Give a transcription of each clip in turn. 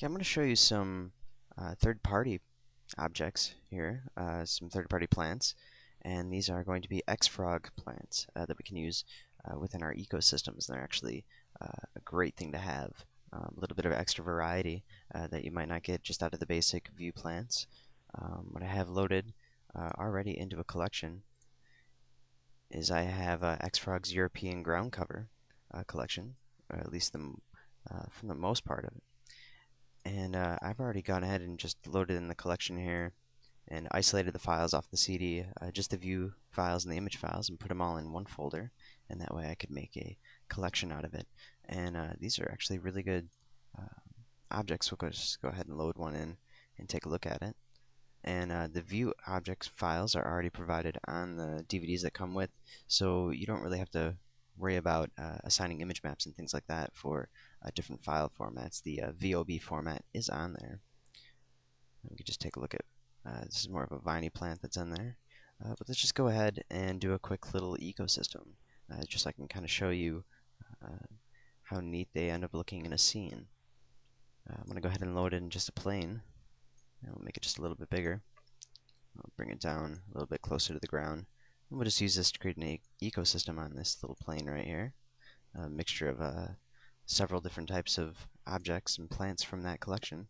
Okay, I'm going to show you some third-party objects here, some third-party plants, and these are going to be XFrog plants that we can use within our ecosystems. They're actually a great thing to have, a little bit of extra variety that you might not get just out of the basic view plants. What I have loaded already into a collection is I have XFrog's European ground cover collection, or at least from the most part of it. And I've already gone ahead and just loaded in the collection here and isolated the files off the CD, just the view files and the image files, and put them all in one folder, and that way I could make a collection out of it. And these are actually really good objects. We'll just go ahead and load one in and take a look at it. And the view objects files are already provided on the DVDs that come with, so you don't really have to worry about assigning image maps and things like that for different file formats. The VOB format is on there. We can just take a look at this is more of a viney plant that's in there. But let's just go ahead and do a quick little ecosystem, just so I can kind of show you how neat they end up looking in a scene. I'm going to go ahead and load in just a plane. And we'll make it just a little bit bigger. I'll bring it down a little bit closer to the ground. And we'll just use this to create an ecosystem on this little plane right here. A mixture of several different types of objects and plants from that collection.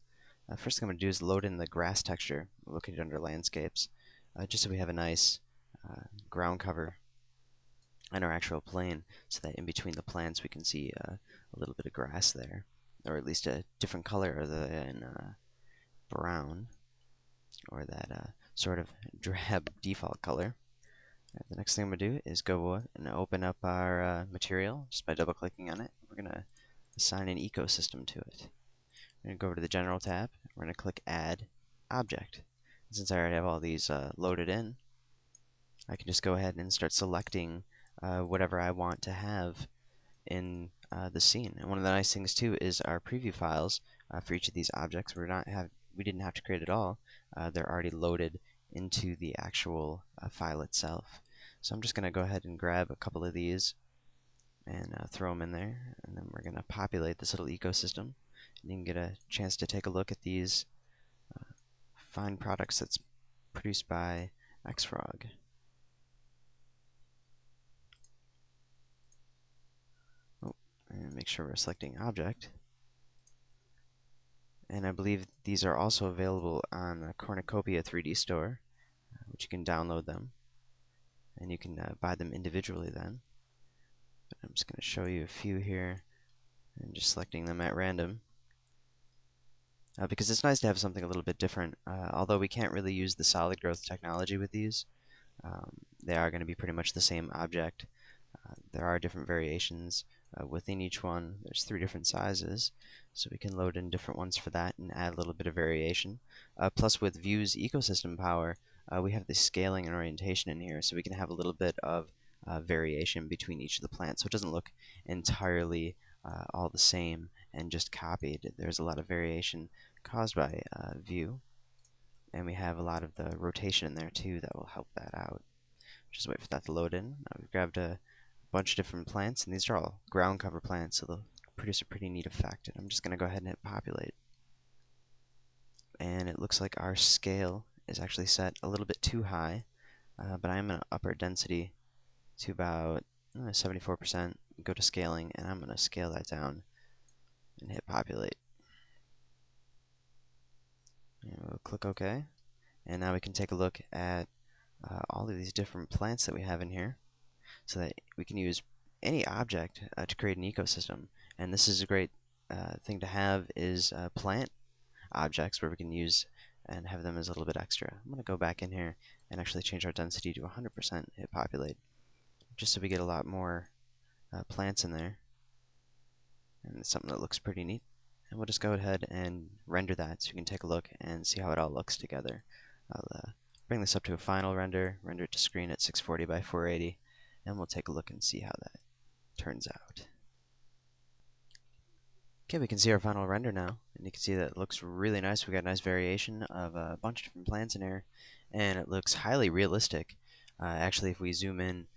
First thing I'm going to do is load in the grass texture located under landscapes, just so we have a nice ground cover on our actual plane, so that in between the plants we can see a little bit of grass there, or at least a different color other than brown, or that sort of drab default color. The next thing I'm going to do is go and open up our material just by double clicking on it. We're going to assign an ecosystem to it. We're going to go over to the General tab. We're going to click Add Object. And since I already have all these loaded in, I can just go ahead and start selecting whatever I want to have in the scene. And one of the nice things too is our preview files for each of these objects. We didn't have to create it all. They're already loaded into the actual file itself. So I'm just going to go ahead and grab a couple of these and throw them in there, and then we're going to populate this little ecosystem. And you can get a chance to take a look at these fine products that's produced by XFrog. Oh, and make sure we're selecting object. And I believe these are also available on the Cornucopia 3D store, which you can download them, and you can buy them individually then. But I'm just going to show you a few here, and just selecting them at random. Because it's nice to have something a little bit different. Although we can't really use the solid growth technology with these, they are going to be pretty much the same object. There are different variations within each one. There's 3 different sizes, so we can load in different ones for that and add a little bit of variation. Plus, with Vue's ecosystem power, we have the scaling and orientation in here, so we can have a little bit of variation between each of the plants, so it doesn't look entirely all the same and just copied. There's a lot of variation caused by Vue, and we have a lot of the rotation in there too that will help that out. Just wait for that to load in. We've grabbed a bunch of different plants, and these are all ground cover plants, so they'll produce a pretty neat effect. And I'm just going to go ahead and hit populate. And it looks like our scale is actually set a little bit too high, but I'm going to up our density to about 74%, go to scaling, and I'm going to scale that down and hit populate. And we'll click OK. And now we can take a look at all of these different plants that we have in here, so that we can use any object to create an ecosystem. And this is a great thing to have, is plant objects where we can use and have them as a little bit extra. I'm going to go back in here and actually change our density to 100%, hit populate, just so we get a lot more plants in there. And it's something that looks pretty neat. And we'll just go ahead and render that so you can take a look and see how it all looks together. I'll bring this up to a final render it to screen at 640 by 480, and we'll take a look and see how that turns out. Okay, we can see our final render now, and you can see that it looks really nice. We got a nice variation of a bunch of different plants in here, and it looks highly realistic. Actually, if we zoom in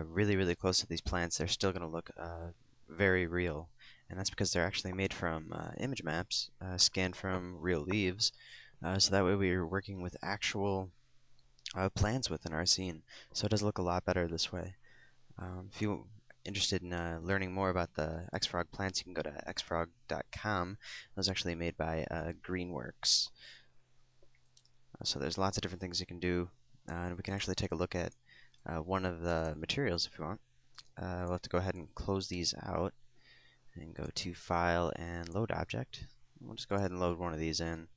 really close to these plants, they're still going to look very real. and that's because they're actually made from image maps scanned from real leaves, so that way we're working with actual plants within our scene. So it does look a lot better this way. If you're interested in learning more about the XFrog plants, you can go to xfrog.com. It was actually made by Greenworks. So there's lots of different things you can do, and we can actually take a look at one of the materials if you want. We'll have to go ahead and close these out and go to File and Load Object. We'll just go ahead and load one of these in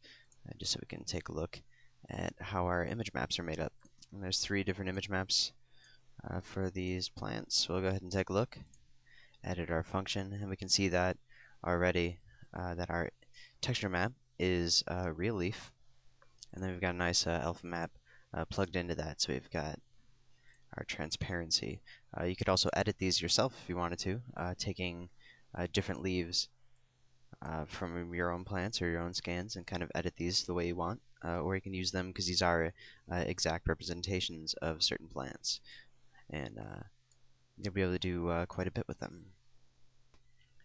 just so we can take a look at how our image maps are made up. And there's 3 different image maps for these plants. So we'll go ahead and take a look, edit our function, and we can see that already that our texture map is real leaf, and then we've got a nice alpha map plugged into that. So we've got our transparency. You could also edit these yourself if you wanted to, taking different leaves from your own plants or your own scans and kind of edit these the way you want. Or you can use them because these are exact representations of certain plants, and you'll be able to do quite a bit with them.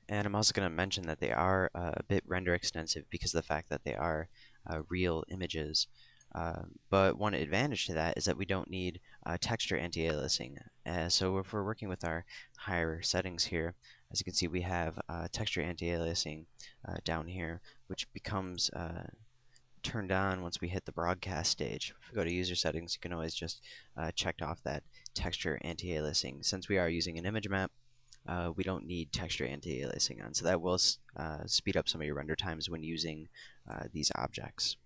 And I'm also going to mention that they are a bit render extensive because of the fact that they are real images. But one advantage to that is that we don't need texture anti-aliasing. So if we're working with our higher settings here, as you can see, we have texture anti-aliasing down here, which becomes turned on once we hit the broadcast stage. If we go to user settings, you can always just check off that texture anti-aliasing. Since we are using an image map, we don't need texture anti-aliasing on, so that will speed up some of your render times when using these objects.